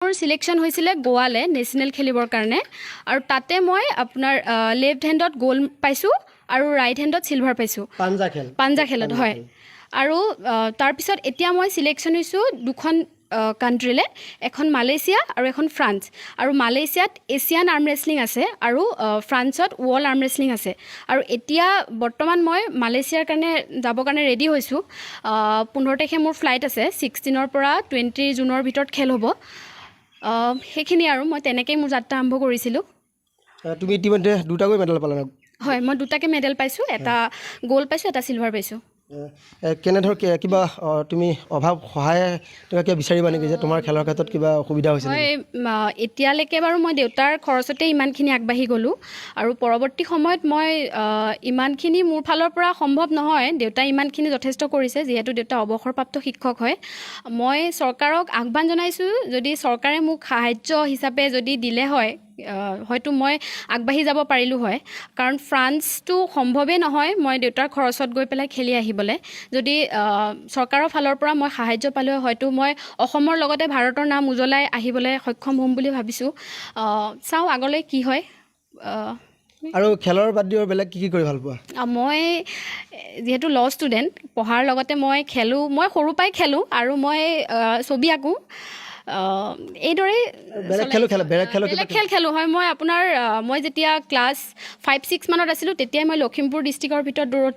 মোৰ সিলেকশন হৈছিলে গোৱালে নেশনেল খেলিবৰ কাৰণে আৰু তাতে মই আপোনাৰ লেফট হেণ্ডত গোল্ড পাইছোঁ আৰু ৰাইট হেণ্ডত সিলভাৰ পাইছোঁ পাঞ্জা খেলত হয় আৰু তাৰপিছত এতিয়া মই সিলেকশন হৈছোঁ দুখন কাণ্ট্ৰিলে এখন মালয়েছিয়া আৰু এখন ফ্ৰান্স আৰু মালয়েছিয়াত এছিয়ান আৰ্ম ৰেসলিং আছে আৰু ফ্ৰান্সত ৱৰ্ল্ড আৰ্ম ৰেসলিং আছে আৰু এতিয়া বৰ্তমান মই মালয়েছিয়াৰ কাৰণে যাবৰ কাৰণে ৰেডি হৈছোঁ 15 তাৰিখে মোৰ ফ্লাইট আছে 16 পৰা 20 জুনৰ ভিতৰত খেল হ'ব সেইখিনি আৰু মই তেনেকৈ মোৰ যাত্ৰা আৰম্ভ কৰিছিলোঁ তুমি ইতিমধ্যে দুটাকৈ মেডেল পালা হয় মই দুটাকৈ মেডেল পাইছোঁ এটা গোল্ড পাইছোঁ এটা সিলভাৰ পাইছোঁ কেনেধৰ কিবা তুমি অভাৱ সহায় তুমি কিবা বিচাৰিবা নেকি যে তোমাৰ খেলৰ ক্ষেত্ৰত কিবা অসুবিধা হৈছে হয় এতিয়ালৈকে বাৰু মই দেউতাৰ খৰচতে ইমানখিনি আগবাঢ়ি গ'লোঁ আৰু পৰৱৰ্তী সময়ত মই ইমানখিনি মোৰ ফালৰ পৰা সম্ভৱ নহয় দেউতাই ইমানখিনি যথেষ্ট কৰিছে যিহেতু দেউতা অৱসৰপ্ৰাপ্ত শিক্ষক হয় মই চৰকাৰক আহ্বান জনাইছোঁ যদি চৰকাৰে মোক সাহায্য হিচাপে যদি দিলে হয় হয়তো মই আগবাঢ়ি যাব পাৰিলোঁ হয় কাৰণ ফ্ৰান্সটো সম্ভৱেই নহয় মই দেউতাৰ খৰচত গৈ পেলাই খেলি আহিবলৈ যদি চৰকাৰৰ ফালৰ পৰা মই সাহায্য পালোঁ হয়তো মই অসমৰ লগতে ভাৰতৰ নাম উজ্বলাই আহিবলৈ সক্ষম হ'ম বুলি ভাবিছোঁ চাওঁ আগলৈ কি হয় আৰু খেলৰ বাদ দি বেলেগ কি কৰি ভাল পোৱা মই যিহেতু ল ষ্টুডেণ্ট পঢ়াৰ লগতে মই খেলোঁ মই সৰুৰ পৰাই খেলোঁ আৰু মই ছবি আঁকো এইদৰে বেলেগ খেল খেলোঁ হয় মই আপোনাৰ মই যেতিয়া ক্লাছ 5-6 মানত আছিলোঁ তেতিয়াই মই লখিমপুৰ ডিষ্ট্ৰিক্টৰ ভিতৰত দৌৰত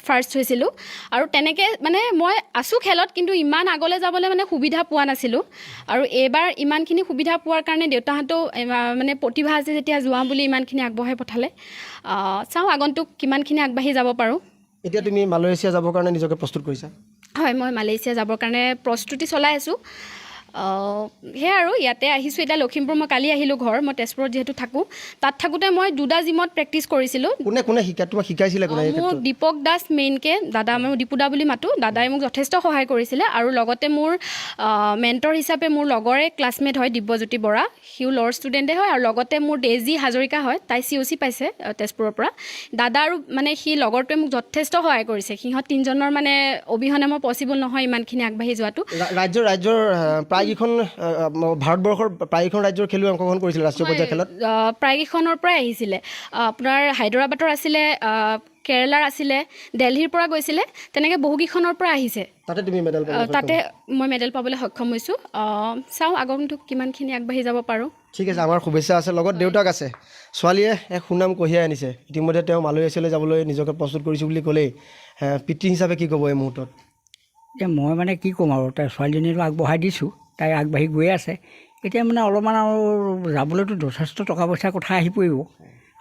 ফাৰ্ষ্ট হৈছিলোঁ আৰু তেনেকৈ মানে মই আছোঁ খেলত কিন্তু ইমান আগলৈ যাবলৈ মানে সুবিধা পোৱা নাছিলোঁ আৰু এইবাৰ ইমানখিনি সুবিধা পোৱাৰ কাৰণে দেউতাহঁতেও মানে প্ৰতিভা আছে যেতিয়া যোৱা বুলি ইমানখিনি আগবঢ়াই পঠালে চাওঁ আগন্তুক কিমানখিনি আগবাঢ়ি যাব পাৰোঁ এতিয়া তুমি মালয়েছিয়া যাবৰ কাৰণে নিজকে প্ৰস্তুত কৰিছা হয় মই মালয়েছিয়া যাবৰ কাৰণে প্ৰস্তুতি চলাই আছোঁ সেয়া আৰু ইয়াতে আহিছোঁ এতিয়া লখিমপুৰ মই কালি আহিলোঁ ঘৰ মই তেজপুৰত যিহেতু থাকোঁ তাত থাকোঁতে মই দুটা জিমত প্ৰেক্টিছ কৰিছিলোঁ কোনে শিকাইছিলে মোক দীপক দাস মেইনকৈ দাদা মই দীপুদা বুলি মাতোঁ দাদাই মোক যথেষ্ট সহায় কৰিছিলে আৰু লগতে মোৰ মেণ্টৰ হিচাপে মোৰ লগৰে ক্লাছমেট হয় দিব্যজ্যোতি বৰা সিও ল'ৰ ষ্টুডেণ্টে হয় আৰু লগতে মোৰ ডেইজি হাজৰিকা হয় তাই COC পাইছে তেজপুৰৰ পৰা দাদা আৰু মানে সি লগৰটোৱে মোক যথেষ্ট সহায় কৰিছে সিহঁত তিনিজনৰ মানে অবিহনে মই পচিবল নহয় ইমানখিনি আগবাঢ়ি যোৱাটো ৰাজ্যৰ প্ৰায়কেইখন ভাৰতবৰ্ষৰ প্ৰায়কেইখন ৰাজ্যৰ খেলুৱৈ অংশগ্ৰহণ কৰিছিল ৰাষ্ট্ৰীয় পৰ্যায়ৰ খেলত প্ৰায়কেইখনৰ পৰাই আহিছিলে আপোনাৰ হায়দৰাবাদৰ আছিলে কেৰেলাৰ আছিলে দিল্লীৰ পৰা গৈছিলে তেনেকৈ বহুকেইখনৰ পৰা আহিছে তাতে মই মেডেল পাবলৈ সক্ষম হৈছোঁ চাওঁ আগন্তুক কিমানখিনি আগবাঢ়ি যাব পাৰোঁ ঠিক আছে আমাৰ শুভেচ্ছা আছে লগত দেউতাক আছে ছোৱালীয়ে এক সুনাম কঢ়িয়াই আনিছে ইতিমধ্যে তেওঁ মালয়েছিয়ালৈ যাবলৈ নিজকে প্ৰস্তুত কৰিছোঁ বুলি ক'লেই পিতৃ হিচাপে কি ক'ব এই মুহূৰ্তত এতিয়া মই মানে কি ক'ম আৰু তাই ছোৱালীজনীটো আগবঢ়াই দিছোঁ তাই আগবাঢ়ি গৈ আছে এতিয়া মানে অলপমান আৰু যাবলৈতো যথেষ্ট টকা পইচাৰ কথা আহি পৰিব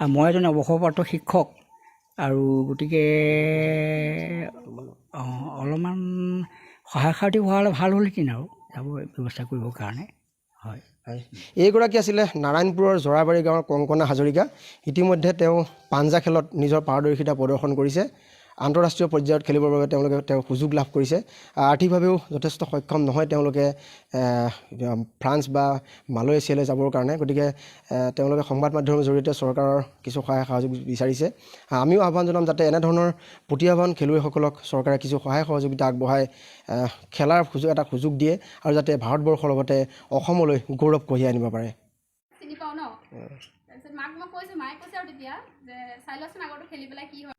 আৰু মই এজন অৱসৰপ্ৰাপ্ত শিক্ষক আৰু গতিকে অলপমান সহায় সাৰথি হোৱা হ'লে ভাল হ'লহেঁতেন আৰু যাব ব্যৱস্থা কৰিবৰ কাৰণে হয় এইগৰাকী আছিলে নাৰায়ণপুৰৰ জৰাবাৰী গাঁৱৰ কংকনা হাজৰিকা ইতিমধ্যে তেওঁ পাঞ্জা খেলত নিজৰ পাৰদৰ্শিতা প্ৰদৰ্শন কৰিছে আন্তঃৰাষ্ট্ৰীয় পৰ্যায়ত খেলিবৰ বাবে তেওঁ সুযোগ লাভ কৰিছে আৰ্থিকভাৱেও যথেষ্ট সক্ষম নহয় তেওঁলোকে ফ্ৰান্স বা মালয়েছিয়ালৈ যাবৰ কাৰণে গতিকে তেওঁলোকে সংবাদ মাধ্যমৰ জৰিয়তে চৰকাৰৰ কিছু সহায় সহযোগ বিচাৰিছে আমিও আহ্বান জনাম যাতে এনেধৰণৰ প্ৰতিভাৱান খেলুৱৈসকলক চৰকাৰে কিছু সহায় সহযোগিতা আগবঢ়াই খেলাৰ এটা সুযোগ দিয়ে আৰু যাতে ভাৰতবৰ্ষৰ লগতে অসমলৈ গৌৰৱ কঢ়িয়াই আনিব পাৰে চিনি পাওঁ ন তাৰপিছত মাক মই কৈছোঁ মায়ে কৈছে আৰু তেতিয়া যে চাই লওকচোন আগৰটো খেলি পেলাই কি হয়